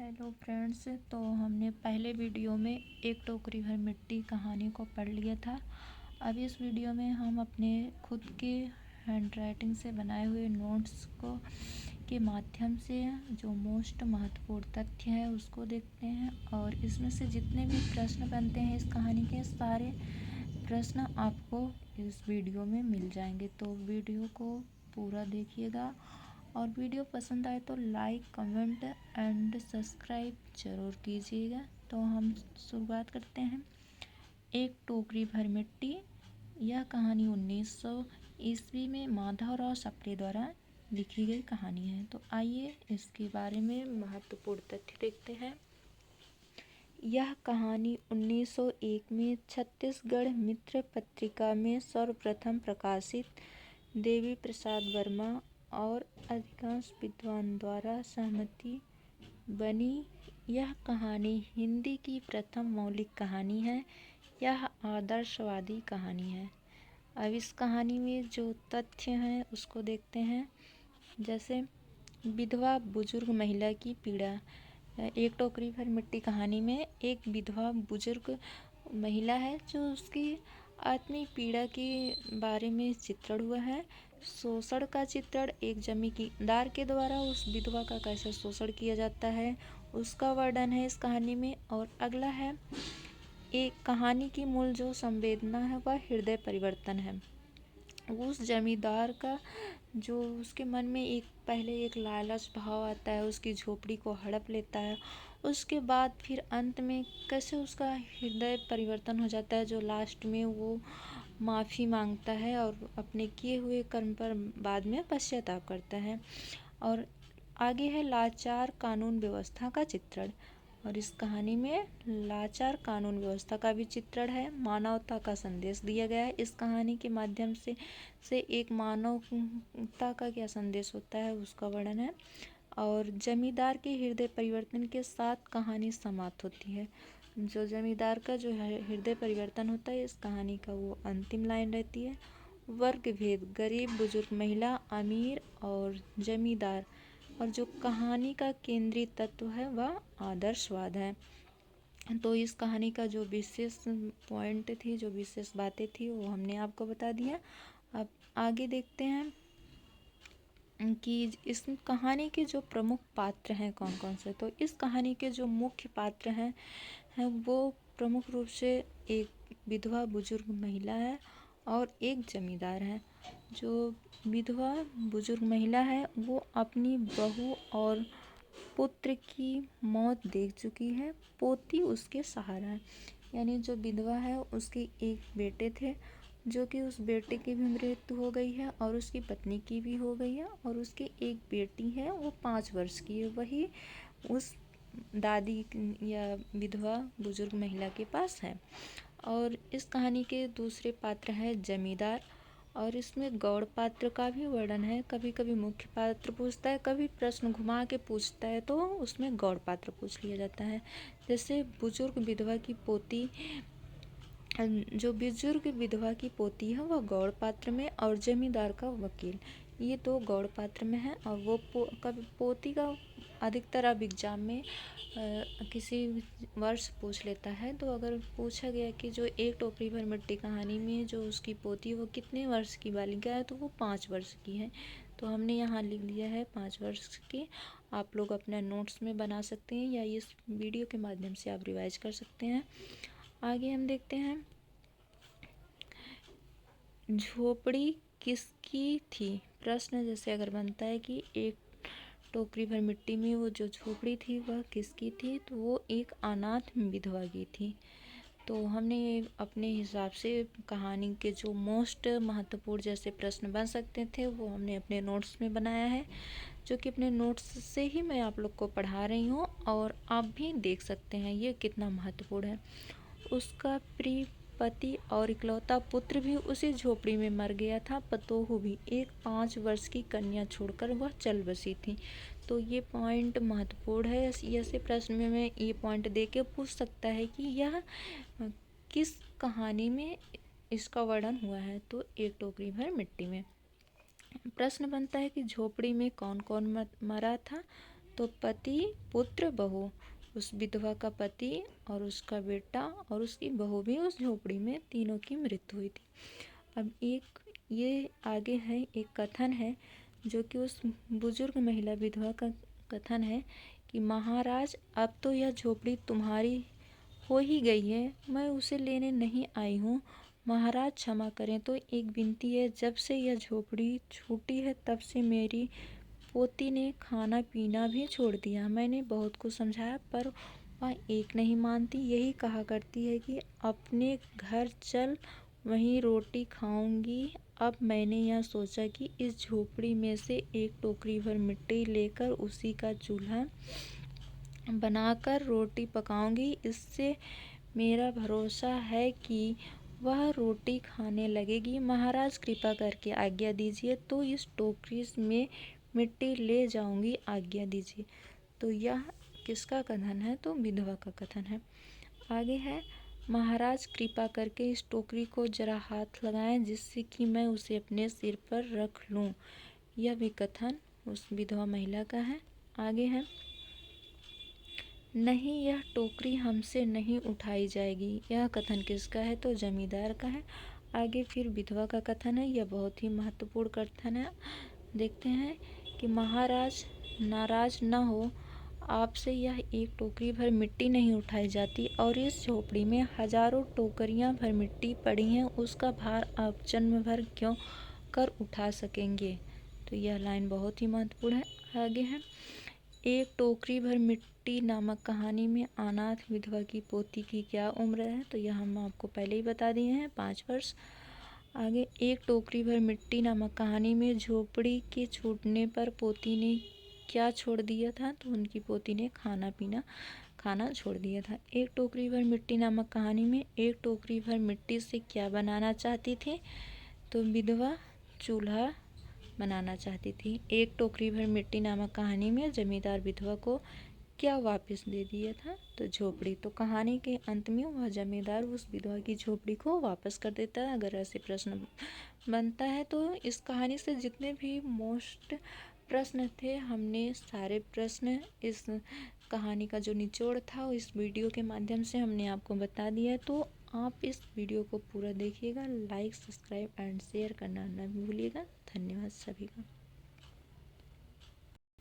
Hello friends, तो हमने पहले वीडियो में एक टोकरी भर मिट्टी कहानी को पढ़ लिया था। अब इस वीडियो में हम अपने खुद के हैंडराइटिंग से बनाए हुए नोट्स को के माध्यम से जो मोस्ट महत्वपूर्ण तथ्य है उसको देखते हैं, और इसमें से जितने भी प्रश्न बनते हैं इस कहानी के सारे प्रश्न आपको इस वीडियो में मिल जाएंगे। तो वीडियो को पूरा देखिएगा, और वीडियो पसंद आए तो लाइक, कमेंट एंड सब्सक्राइब ज़रूर कीजिएगा। तो हम शुरुआत करते हैं। एक टोकरी भर मिट्टी। यह कहानी 1900 ईस्वी में माधवराव सप्रे द्वारा लिखी गई कहानी है। तो आइए इसके बारे में महत्वपूर्ण तथ्य देखते हैं। यह कहानी 1901 में छत्तीसगढ़ मित्र पत्रिका में सर्वप्रथम प्रकाशित देवी प्रसाद वर्मा और अधिकांश विद्वान द्वारा सहमति बनी। यह कहानी हिंदी की प्रथम मौलिक कहानी है। यह आदर्शवादी कहानी है। अब इस कहानी में जो तथ्य हैं उसको देखते हैं। जैसे विधवा बुजुर्ग महिला की पीड़ा। एक टोकरी भर मिट्टी कहानी में एक विधवा बुजुर्ग महिला है जो उसकी आत्मिक पीड़ा के बारे में चित्रण हुआ है। शोषण का चित्रण एक जमींदार के द्वारा उस विधवा का कैसे शोषण किया जाता है उसका वर्णन है इस कहानी में। और अगला है, एक कहानी की मूल जो संवेदना है वह हृदय परिवर्तन है। उस जमींदार का जो उसके मन में पहले एक लालच भाव आता है, उसकी झोपड़ी को हड़प लेता है, उसके बाद फिर अंत में कैसे उसका हृदय परिवर्तन हो जाता है, जो लास्ट में वो माफ़ी मांगता है और अपने किए हुए कर्म पर बाद में पश्चाताप करता है। और आगे है लाचार कानून व्यवस्था का चित्रण। और इस कहानी में लाचार कानून व्यवस्था का भी चित्रण है। मानवता का संदेश दिया गया है इस कहानी के माध्यम से एक मानवता का क्या संदेश होता है उसका वर्णन है। और जमींदार के हृदय परिवर्तन के साथ कहानी समाप्त होती है। जो जमींदार का जो हृदय परिवर्तन होता है इस कहानी का वो अंतिम लाइन रहती है। वर्ग भेद, गरीब बुजुर्ग महिला, अमीर और जमींदार। और जो कहानी का केंद्रीय तत्व है वह आदर्शवाद है। तो इस कहानी का जो विशेष पॉइंट थी, जो विशेष बातें थी वो हमने आपको बता दिया। अब आगे देखते हैं कि इस कहानी के जो प्रमुख पात्र हैं कौन कौन से। तो इस कहानी के जो मुख्य पात्र हैं वो प्रमुख रूप से एक विधवा बुजुर्ग महिला है और एक जमींदार है। जो विधवा बुजुर्ग महिला है वो अपनी बहू और पुत्र की मौत देख चुकी है, पोती उसके सहारा है। यानी जो विधवा है उसके एक बेटे थे जो कि उस बेटे की भी मृत्यु हो गई है और उसकी पत्नी की भी हो गई है, और उसकी एक बेटी है वो 5 वर्ष की है, वही उस दादी या विधवा बुजुर्ग महिला के पास है। और इस कहानी के दूसरे पात्र है जमींदार, और इसमें गौड़ पात्र का भी वर्णन है। कभी कभी मुख्य पात्र पूछता है, कभी प्रश्न घुमा के पूछता है तो उसमें गौड़ पात्र पूछ लिया जाता है। जैसे बुजुर्ग विधवा की पोती, जो बुजुर्ग विधवा की पोती है वह गौड़ पात्र में, और जमींदार का वकील, ये 2 गौड़ पात्र में है। और वो कभी पोती का अधिकतर अब एग्जाम में किसी वर्ष पूछ लेता है। तो अगर पूछा गया कि जो एक टोकरी भर मिट्टी कहानी में जो उसकी पोती वो कितने वर्ष की बालिका है, तो वो 5 वर्ष की है। तो हमने यहाँ लिख दिया है 5 वर्ष की। आप लोग अपना नोट्स में बना सकते हैं या इस वीडियो के माध्यम से आप रिवाइज कर सकते हैं। आगे हम देखते हैं, झोपड़ी किसकी थी। प्रश्न जैसे अगर बनता है कि एक टोकरी भर मिट्टी में वो जो झोपड़ी थी वह किसकी थी, तो वो एक अनाथ विधवा की थी। तो हमने अपने हिसाब से कहानी के जो मोस्ट महत्वपूर्ण जैसे प्रश्न बन सकते थे वो हमने अपने नोट्स में बनाया है, जो कि अपने नोट्स से ही मैं आप लोग को पढ़ा रही हूँ, और आप भी देख सकते हैं ये कितना महत्वपूर्ण है। उसका प्रिय पति और इकलौता पुत्र भी उसी झोपड़ी में मर गया था। पतोहू भी एक 5 वर्ष की कन्या छोड़कर वह चल बसी थी। तो ये पॉइंट महत्वपूर्ण है। ऐसे प्रश्न में ये पॉइंट दे के पूछ सकता है कि यह किस कहानी में इसका वर्णन हुआ है। तो एक टोकरी भर मिट्टी में। प्रश्न बनता है कि झोपड़ी में कौन कौन मरा था। तो पति पुत्र बहू, उस विधवा का पति और उसका बेटा और उसकी बहू भी उस झोपड़ी में, तीनों की मृत्यु हुई थी। अब एक ये आगे है, एक कथन है जो कि उस बुजुर्ग महिला विधवा का कथन है कि महाराज, अब तो यह झोपड़ी तुम्हारी हो ही गई है, मैं उसे लेने नहीं आई हूँ। महाराज क्षमा करें, तो एक विनती है, जब से यह झोपड़ी छूटी है तब से मेरी पोती ने खाना पीना भी छोड़ दिया। मैंने बहुत कुछ समझाया पर वह एक नहीं मानती, यही कहा करती है कि अपने घर चल, वहीं रोटी खाऊंगी। अब मैंने यह सोचा कि इस झोपड़ी में से एक टोकरी भर मिट्टी लेकर उसी का चूल्हा बनाकर रोटी पकाऊंगी। इससे मेरा भरोसा है कि वह रोटी खाने लगेगी। महाराज कृपा करके आज्ञा दीजिए, तो इस टोकरी में मिट्टी ले जाऊंगी, आज्ञा दीजिए। तो यह किसका कथन है? तो विधवा का कथन है। आगे है, महाराज कृपा करके इस टोकरी को जरा हाथ लगाएं जिससे कि मैं उसे अपने सिर पर रख लूं। यह भी कथन उस विधवा महिला का है। आगे है, नहीं, यह टोकरी हमसे नहीं उठाई जाएगी। यह कथन किसका है? तो जमींदार का है। आगे फिर विधवा का कथन है, यह बहुत ही महत्वपूर्ण कथन है। देखते हैं कि महाराज नाराज न हो, आपसे यह एक टोकरी भर मिट्टी नहीं उठाई जाती और इस झोपड़ी में हजारों टोकरियां भर मिट्टी पड़ी हैं, उसका भार आप जन्म भर क्यों कर उठा सकेंगे। तो यह लाइन बहुत ही महत्वपूर्ण है। आगे है, एक टोकरी भर मिट्टी नामक कहानी में अनाथ विधवा की पोती की क्या उम्र है? तो यह हम आपको पहले ही बता दिए हैं, 5 वर्ष। आगे, एक टोकरी भर मिट्टी नामक कहानी में झोपड़ी के छूटने पर पोती ने क्या छोड़ दिया था? तो उनकी पोती ने खाना छोड़ दिया था। एक टोकरी भर मिट्टी नामक कहानी में एक टोकरी भर मिट्टी से क्या बनाना चाहती थी? तो विधवा चूल्हा बनाना चाहती थी। एक टोकरी भर मिट्टी नामक कहानी में जमींदार विधवा को क्या वापस दे दिया था? तो झोपड़ी। तो कहानी के अंत में वह जमींदार उस विधवा की झोपड़ी को वापस कर देता है। अगर ऐसे प्रश्न बनता है तो इस कहानी से जितने भी मोस्ट प्रश्न थे, हमने सारे प्रश्न इस कहानी का जो निचोड़ था इस वीडियो के माध्यम से हमने आपको बता दिया है। तो आप इस वीडियो को पूरा देखिएगा, लाइक, सब्सक्राइब एंड शेयर करना न भूलिएगा। धन्यवाद सभी का।